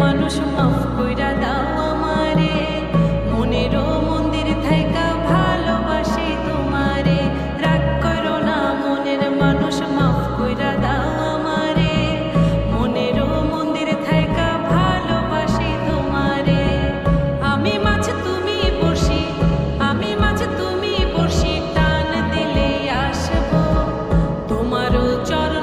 মানুষ মাফ কইরা দাও আমারে, মনেরও মন্দির থাইকা ভালোবাসি তোমারে। রাগ করো না মনের মানুষ মাফ কইরা দাও আমারে, মনেরও মন্দির থাইকা ভালোবাসি তোমারে। আমি মাছ তুমি বড়শি, আমি মাছ তুমি বড়শি, টান দিলে আসবো তোমারও চরণ